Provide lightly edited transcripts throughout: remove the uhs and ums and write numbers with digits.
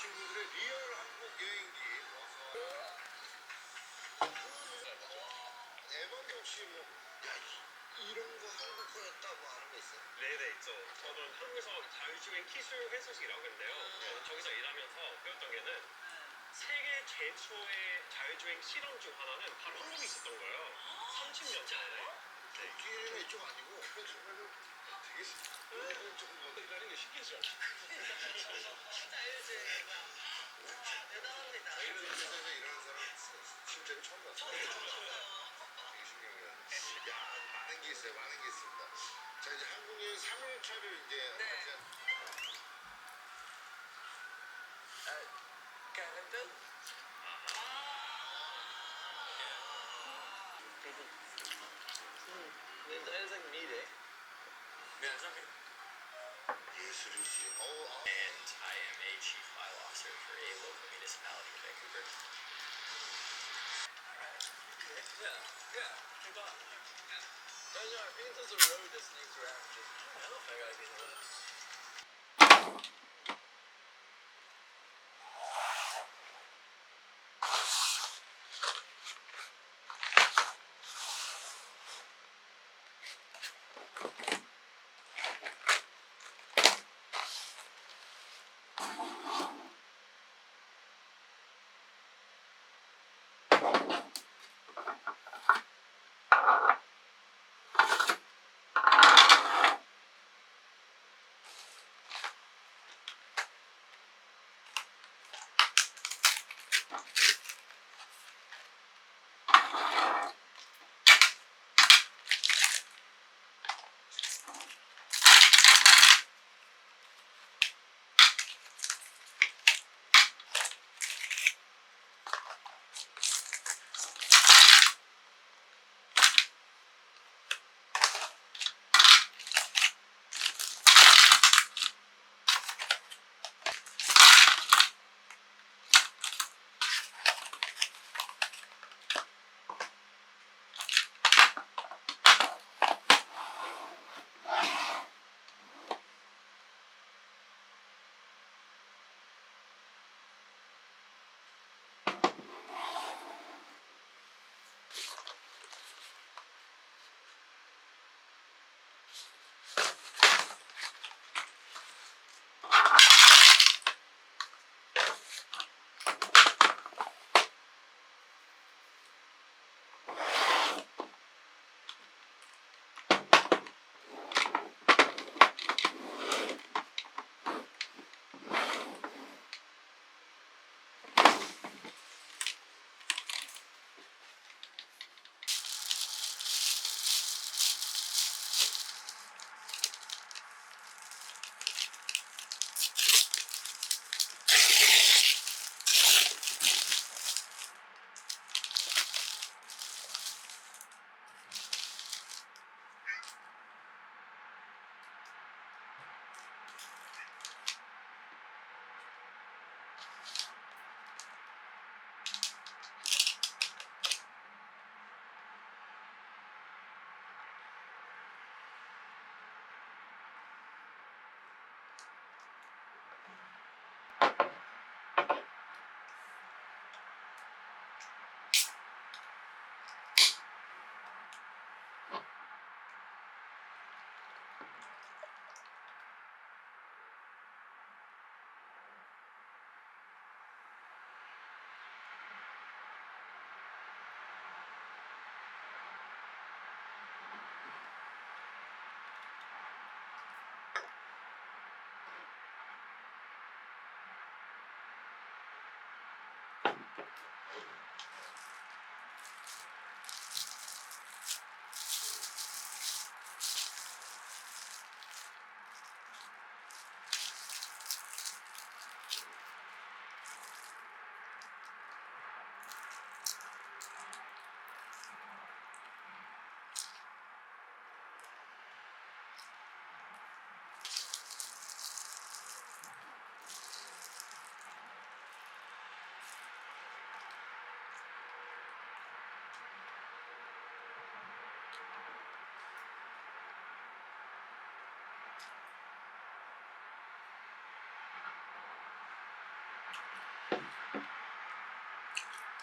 친구들의 리얼 한국 여행기 와서 대박이 혹시 뭐 야, 이런 거 한국 거였다 뭐 아는 거 있어요? 네네 있죠. 저는 한국에서 자율주행 기술 회수식이라고 했는데요. 저는 저기서 일하면서 배웠던 게는 세계 최초의 자율주행 실험 중 하나는 바로 한국에 있었던 거예요. 30년 전에. 길이는 이쪽 아니고 정말로 되게 조금 먼데라는 게 신기하죠. 자율주행이구나. 대단합니다. 저희는 세상에 일하는 사람 실제로 처음 봤어요. 되게 신기해요. 야, 많은 게 있어요. 많은 게 있습니다. 자, 이제 한국 여행 3일차를 이제 네. Canada? Anything neat, eh? Yeah, it's okay. 예술이지. And I am a chief file officer for a local municipality in Vancouver. Yeah. Keep on. I think there's a road that sneaks around. Just, I don't know if I gotta get into this.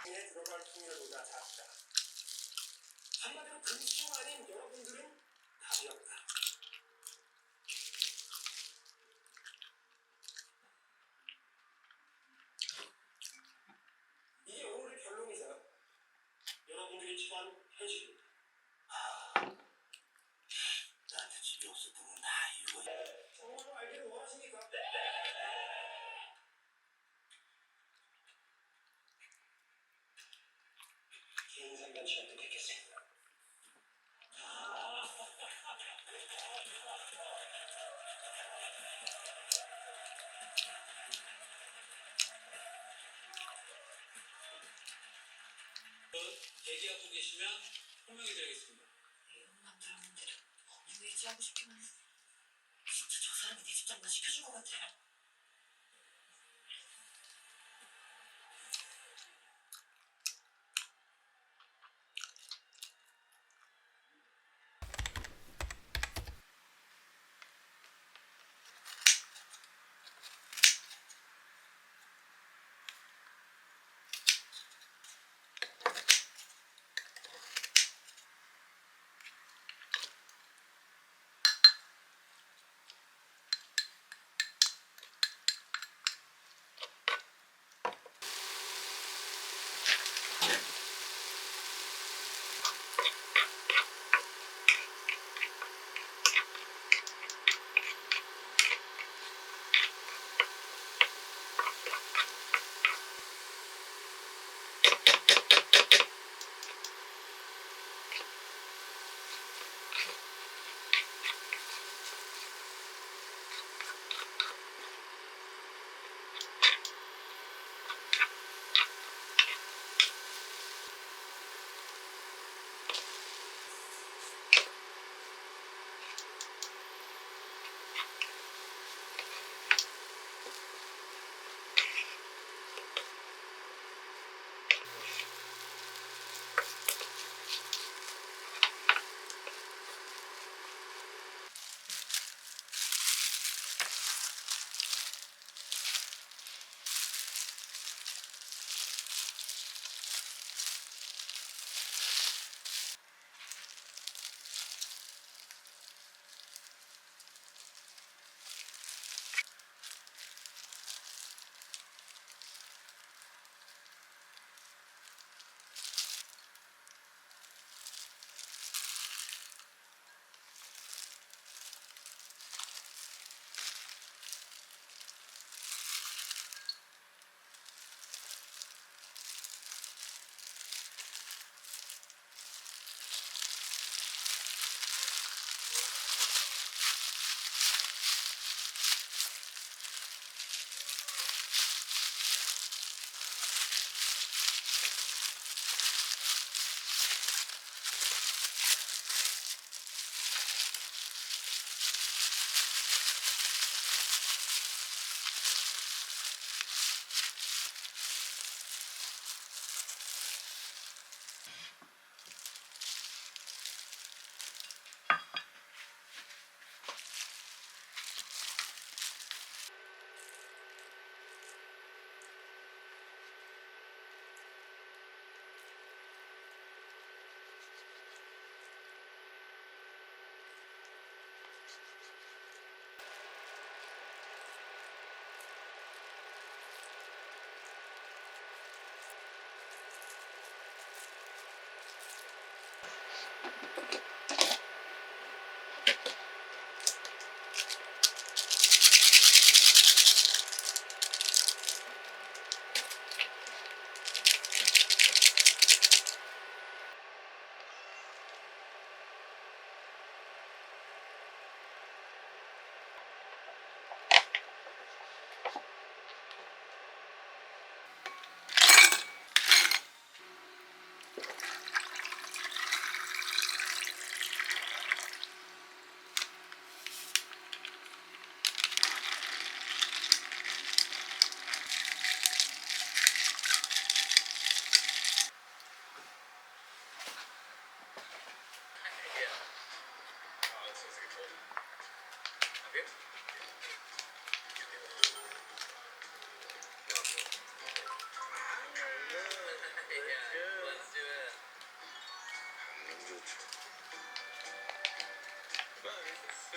에 들어갈 통일보다 작다. 한마디로 금수 아닌 여러분들은 답이 없다. 이게 오늘의 결론이자 여러분들이 처한 현실입니다. 나한테 집이 없을 뿐은 다 이유가 있다. 정말로 알기를 원하십니까? 개인 상담 시간 듣겠습니다. 대기하고 계시면 호명해드리겠습니다. 이것만 들었는데 너무 의지하고 싶기만 해. 진짜 저 사람이 내 집장만 시켜줄 것 같아.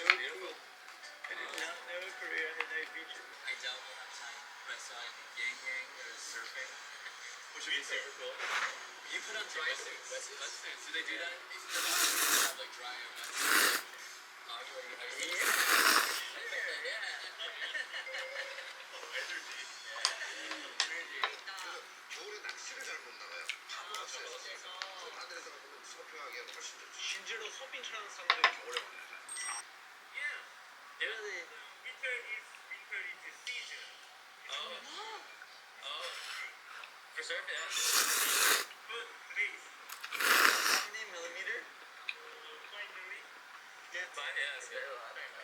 beautiful. I did not know Korea had night beaches. I doubt we'll have time, but I saw Yang Yang that was surfing, which would be super cool. You put on dry suits. Wetsuits. Do they do that? Have like dry or wet suits. 겨울에 낚시를 잘 못 나가요. 바보같이 해서 하늘에서 보면 서핑하기에는 훨씬 좋지. 실제로 서핑하는 사람들이 겨울에 많이 나가요. Really? For surf, yeah. How many millimeter? Yeah, fine. Yeah, it's good.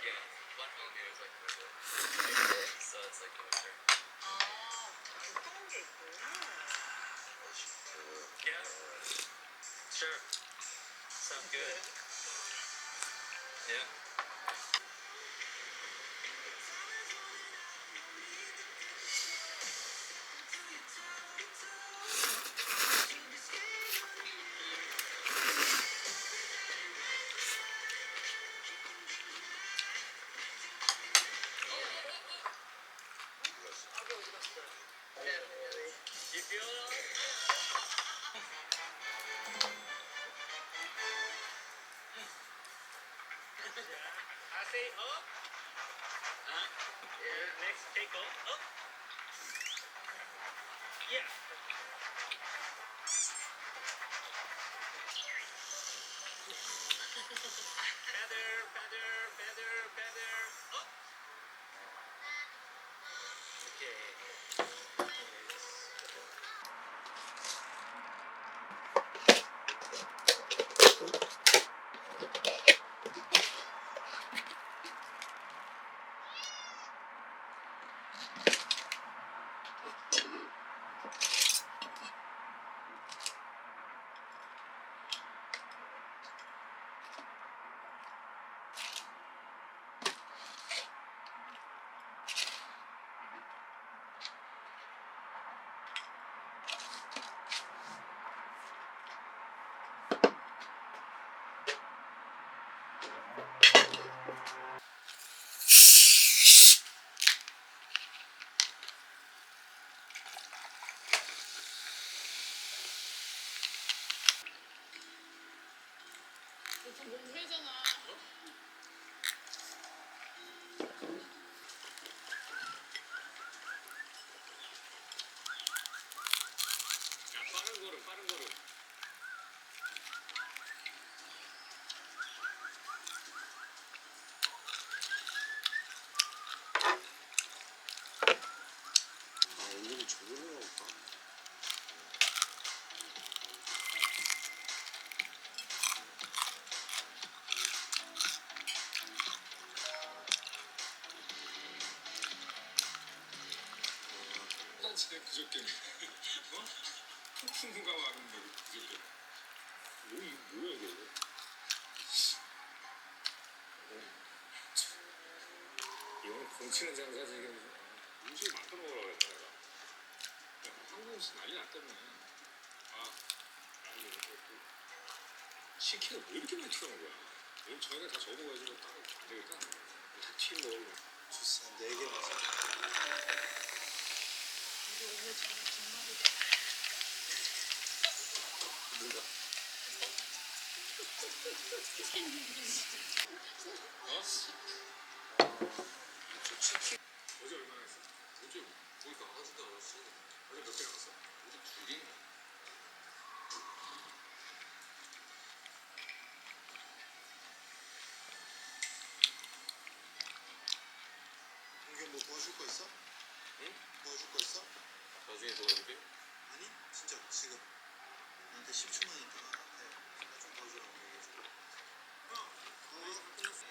Yeah, 1 millimeter is like so it's like winter. 두꺼운 게 있구나. Yeah. Sure. Sounds good. Yeah. 아기 어디 갔어? You feel it all? I say up. Next take up. Yeah. Better. Up. Okay. 저 몸회잖아. 빠른 걸음. 은근히 저거는 없다. 난 진짜 그저께 폭풍우가 왔는데 그저께 뭐야 이거 이거는 공치는 장사지 이게 음식 만들어 먹으라고 했다 내가 한국 음식 난리 났다며 난리 났고 식혜가 왜 이렇게 많이 튀어나온 거야 이건 저희가 다 접어가지고 따로 안 되겠다 다 튀는 거 주스 한 4개 마셔. 우리 오늘 저녁 김말이다. 뭔가 저 치킨 어제 얼마나 했어? 어제 거의 나가지도 않았어 어제 몇 개 나갔어? 어제 2개인가? 동규 뭐 도와줄 거 있어? 응? 도와줄 거 있어? 나중에 도와줄게 아니 진짜 지금 나한테 10초만이니까 나 좀 도와주라고 얘기해줘. 끝났어.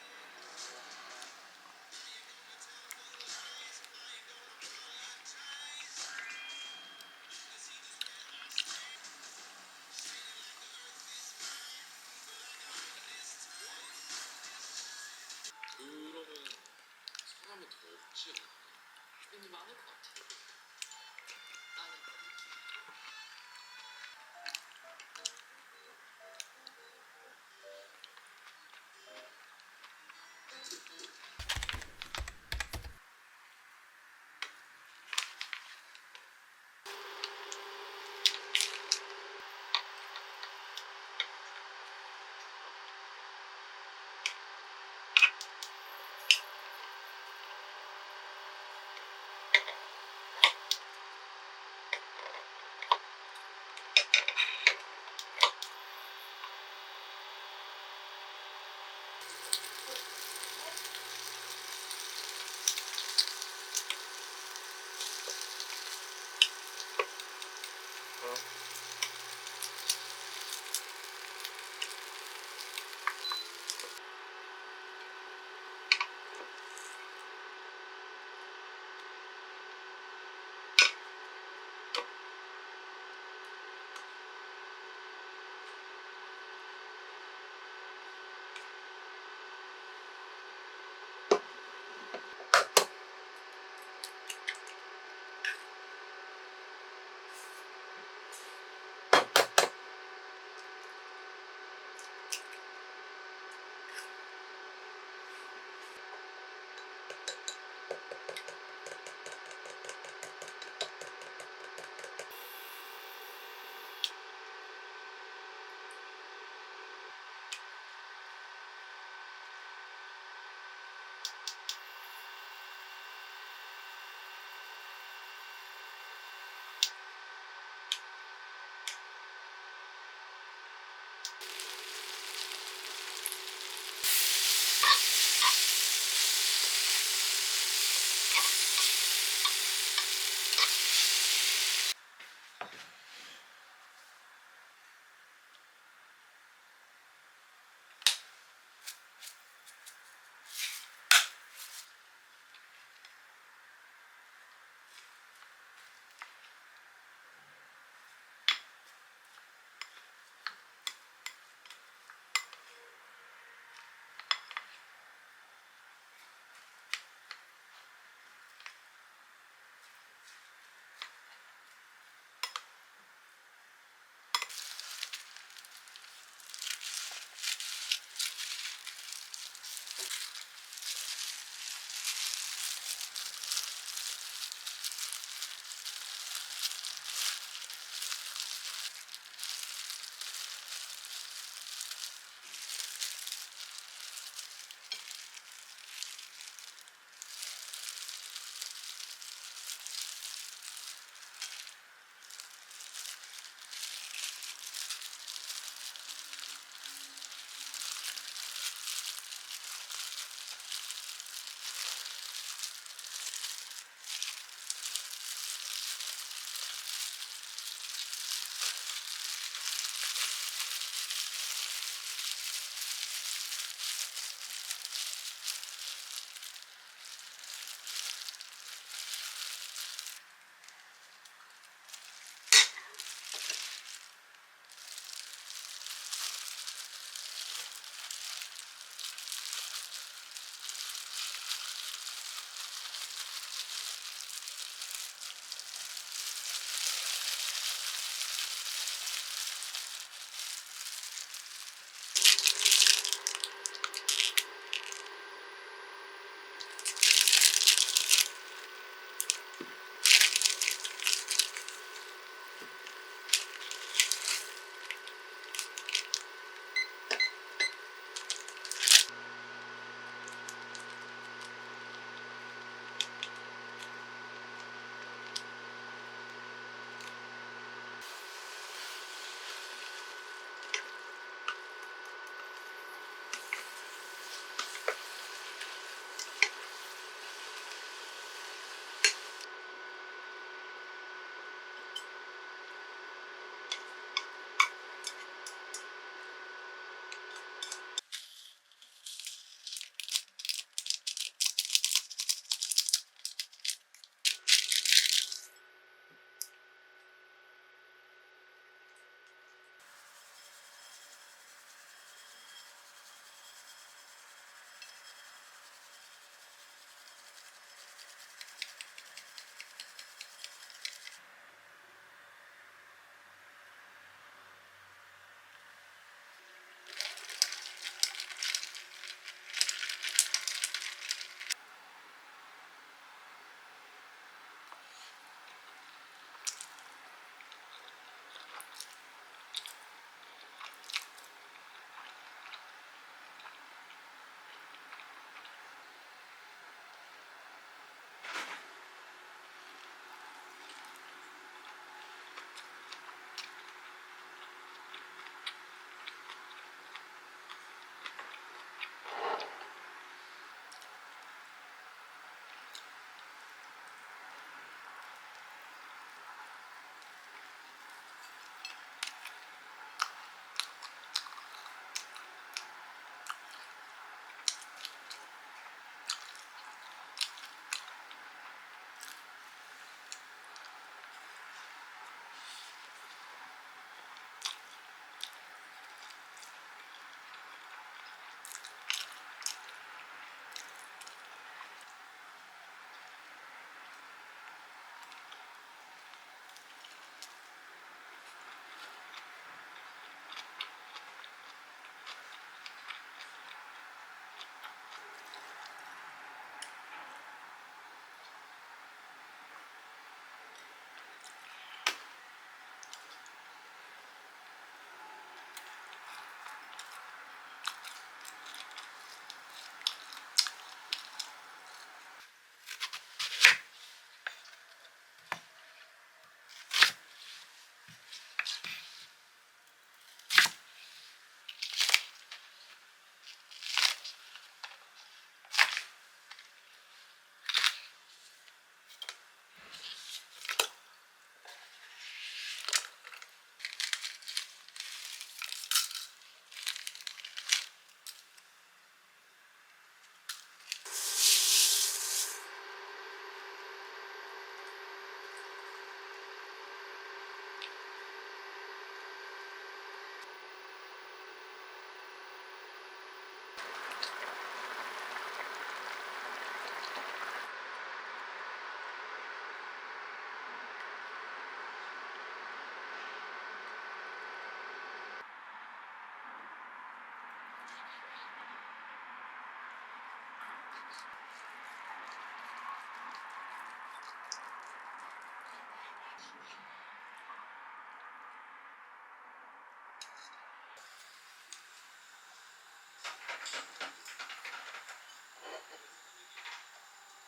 그러면 사람이 더 없지 않나? 왠지 많을 것 같아. 나는 느낌.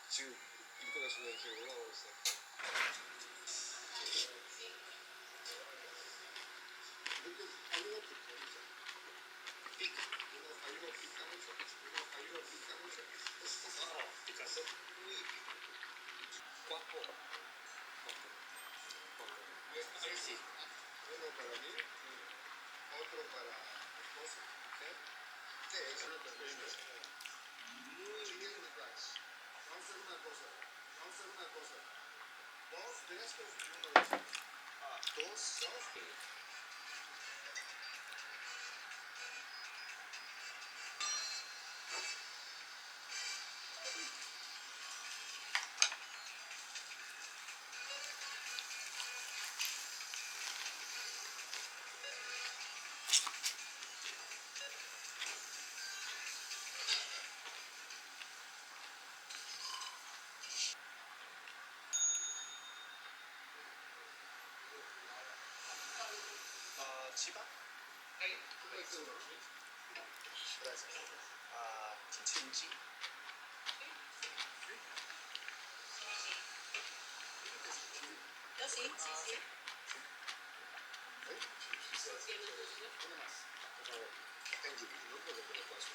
지금 인기가 지금 올라가고 있어요. 피카소? Guapo. Sí. Uno para mí, otro para mi esposa, mujer. ¿Qué es? Muy bien, Nicolás. Vamos a hacer una cosa. Vamos a hacer una cosa. Dos, tres confundidos. Dos, dos. 치바? Gracias. 진지? Yo sí, sí, sí. Uno más, por favor. Thank you. No puedo, pero paso.